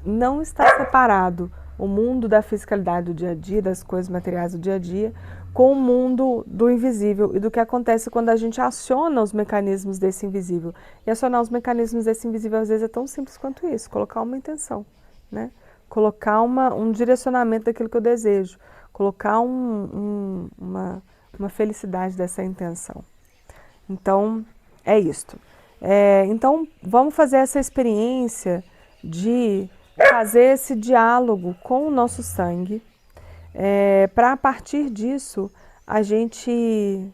S1: Não está separado o mundo da fisicalidade do dia a dia, das coisas materiais do dia a dia, com o mundo do invisível e do que acontece quando a gente aciona os mecanismos desse invisível. E acionar os mecanismos desse invisível às vezes é tão simples quanto isso, colocar uma intenção, né? Colocar um direcionamento daquilo que eu desejo, colocar uma felicidade dessa intenção. Então, é isto. Então, vamos fazer essa experiência de fazer esse diálogo com o nosso sangue, para a partir disso a gente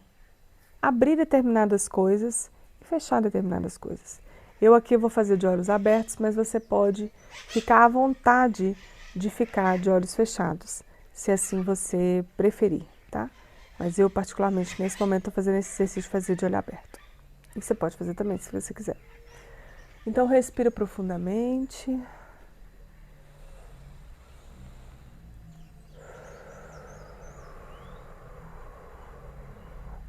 S1: abrir determinadas coisas e fechar determinadas coisas. Eu aqui vou fazer de olhos abertos, mas você pode ficar à vontade de ficar de olhos fechados, se assim você preferir, tá? Mas eu particularmente nesse momento estou fazendo esse exercício de fazer de olho aberto. E você pode fazer também se você quiser. Então respira profundamente.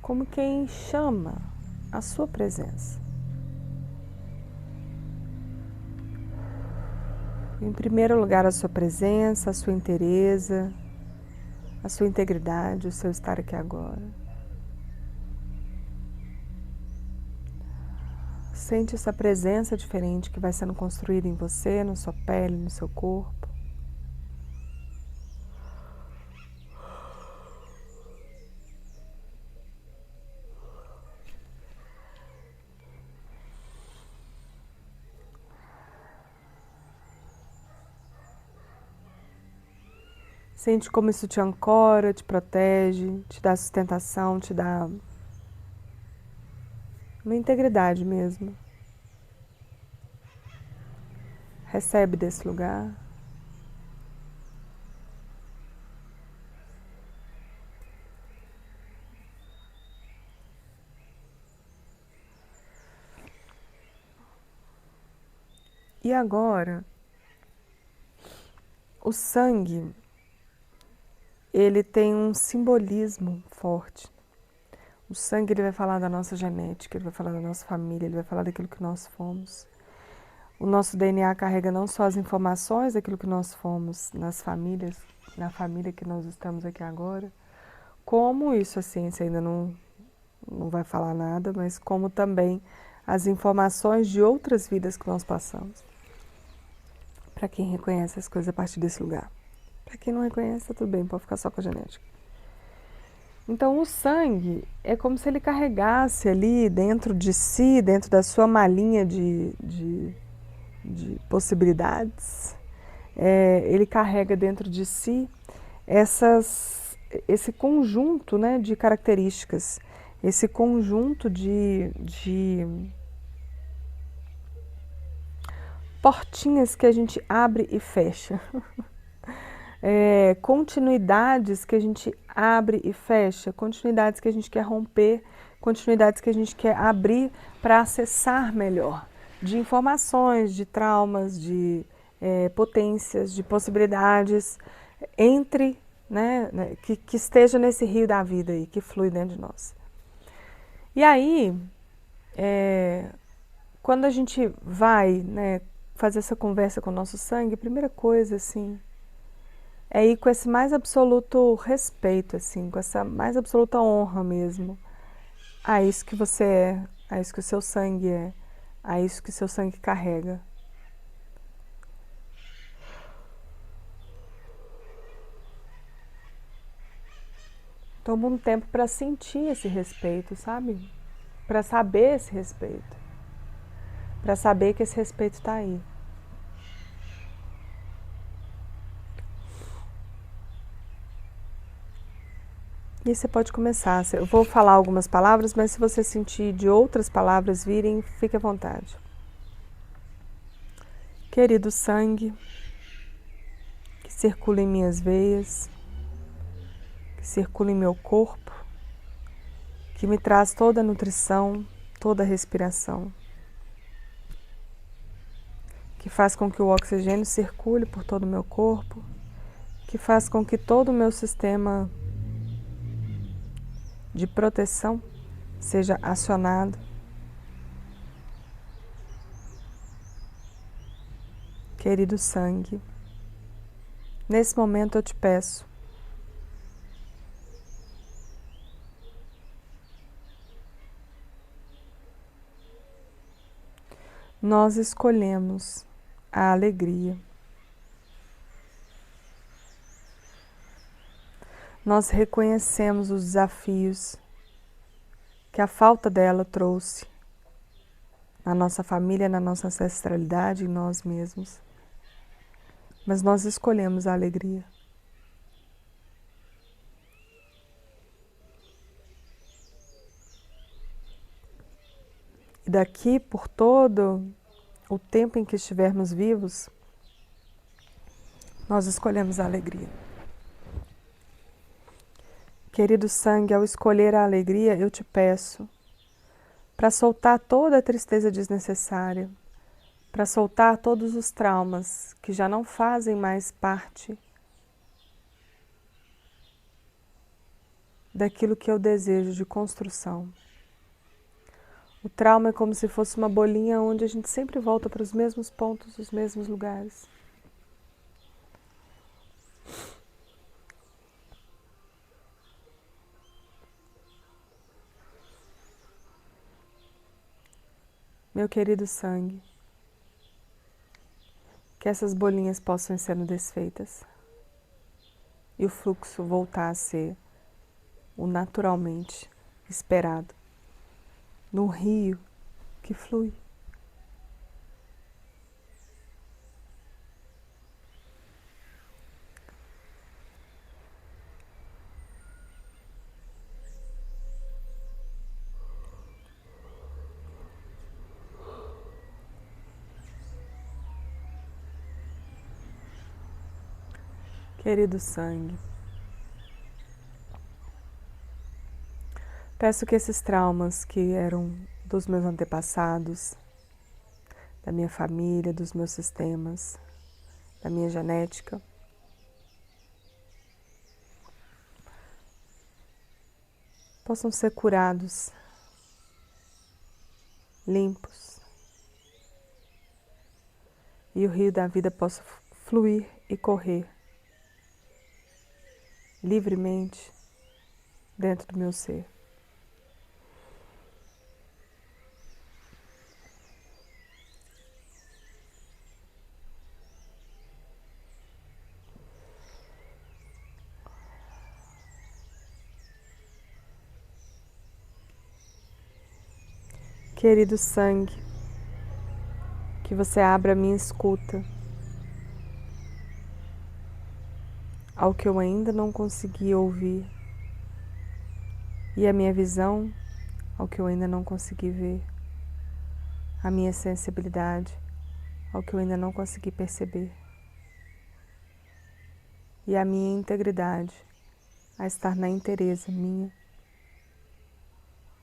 S1: Como quem chama a sua presença. Em primeiro lugar, a sua presença, a sua inteireza, a sua integridade, o seu estar aqui agora. Sente essa presença diferente que vai sendo construída em você, na sua pele, no seu corpo. Sente como isso te ancora, te protege, te dá sustentação, te dá uma integridade mesmo. Recebe desse lugar. E agora, o sangue, ele tem um simbolismo forte. O sangue, ele vai falar da nossa genética, ele vai falar da nossa família, ele vai falar daquilo que nós fomos. O nosso DNA carrega não só as informações daquilo que nós fomos nas famílias, na família que nós estamos aqui agora, como isso a ciência ainda não vai falar nada, mas como também as informações de outras vidas que nós passamos. Para quem reconhece as coisas a partir desse lugar. Para quem não reconhece, tá tudo bem, pode ficar só com a genética. Então, o sangue é como se ele carregasse ali dentro de si, dentro da sua malinha de possibilidades, ele carrega dentro de si esse conjunto, né, de características esse conjunto de portinhas que a gente abre e fecha, continuidades que a gente abre e fecha, continuidades que a gente quer romper, continuidades que a gente quer abrir para acessar melhor, de informações, de traumas, de potências, de possibilidades, entre, né, que esteja nesse rio da vida aí, que flui dentro de nós. E aí, quando a gente vai, né, fazer essa conversa com o nosso sangue, a primeira coisa, assim, é ir com esse mais absoluto respeito, assim, com essa mais absoluta honra mesmo a isso que você é, a isso que o seu sangue é, a isso que o seu sangue carrega. Toma um tempo para sentir esse respeito, sabe? Para saber esse respeito. Para saber que esse respeito está aí. E você pode começar. Eu vou falar algumas palavras, mas se você sentir de outras palavras virem, fique à vontade. Querido sangue, que circula em minhas veias, que circula em meu corpo, que me traz toda a nutrição, toda a respiração, que faz com que o oxigênio circule por todo o meu corpo, que faz com que todo o meu sistema de proteção seja acionado. Querido sangue, nesse momento eu te peço, nós escolhemos a alegria. Nós reconhecemos os desafios que a falta dela trouxe na nossa família, na nossa ancestralidade, em nós mesmos. Mas nós escolhemos a alegria. E daqui por todo o tempo em que estivermos vivos, nós escolhemos a alegria. Querido sangue, ao escolher a alegria, eu te peço para soltar toda a tristeza desnecessária, para soltar todos os traumas que já não fazem mais parte daquilo que eu desejo de construção. O trauma é como se fosse uma bolinha onde a gente sempre volta para os mesmos pontos, os mesmos lugares. Meu querido sangue, que essas bolinhas possam ir sendo desfeitas e o fluxo voltar a ser o naturalmente esperado, num rio que flui. Querido sangue, peço que esses traumas que eram dos meus antepassados, da minha família, dos meus sistemas, da minha genética, possam ser curados, limpos, e o rio da vida possa fluir e correr livremente dentro do meu ser. Querido sangue, que você abra a minha escuta ao que eu ainda não consegui ouvir e a minha visão ao que eu ainda não consegui ver, a minha sensibilidade ao que eu ainda não consegui perceber, e a minha integridade a estar na inteireza minha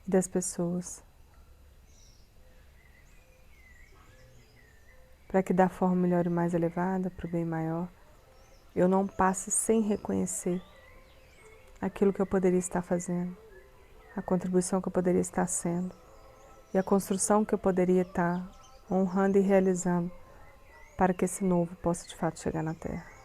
S1: e das pessoas, para que da forma melhor e mais elevada, para o bem maior, eu não passe sem reconhecer aquilo que eu poderia estar fazendo, a contribuição que eu poderia estar sendo e a construção que eu poderia estar honrando e realizando para que esse novo possa de fato chegar na Terra.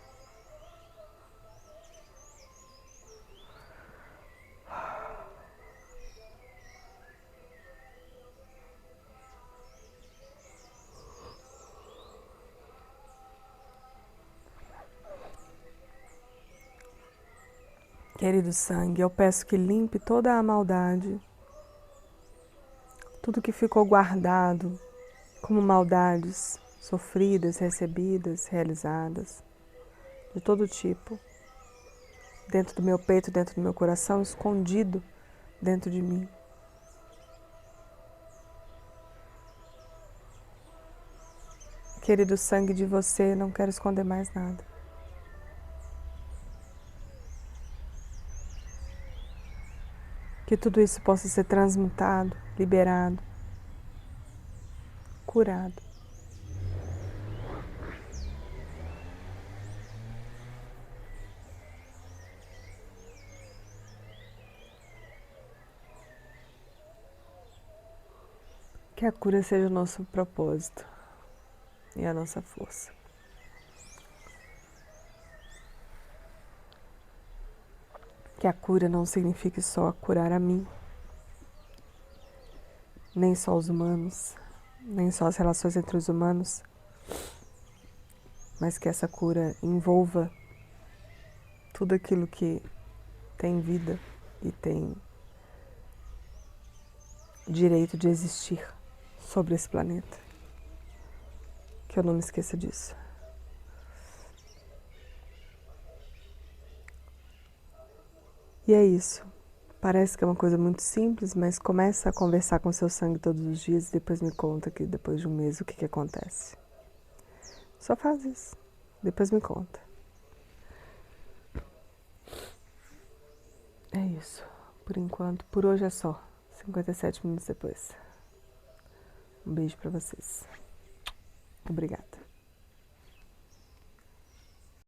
S1: Querido sangue, eu peço que limpe toda a maldade, tudo que ficou guardado como maldades sofridas, recebidas, realizadas, de todo tipo, dentro do meu peito, dentro do meu coração, escondido dentro de mim. Querido sangue de você, não quero esconder mais nada. Que tudo isso possa ser transmutado, liberado, curado. Que a cura seja o nosso propósito e a nossa força. Que a cura não signifique só curar a mim, nem só os humanos, nem só as relações entre os humanos, mas que essa cura envolva tudo aquilo que tem vida e tem direito de existir sobre esse planeta. Que eu não me esqueça disso. E é isso. Parece que é uma coisa muito simples, mas começa a conversar com seu sangue todos os dias e depois me conta que depois de um mês o que acontece. Só faz isso. Depois me conta. É isso. Por enquanto, por hoje é só. 57 minutos depois. Um beijo pra vocês. Obrigada.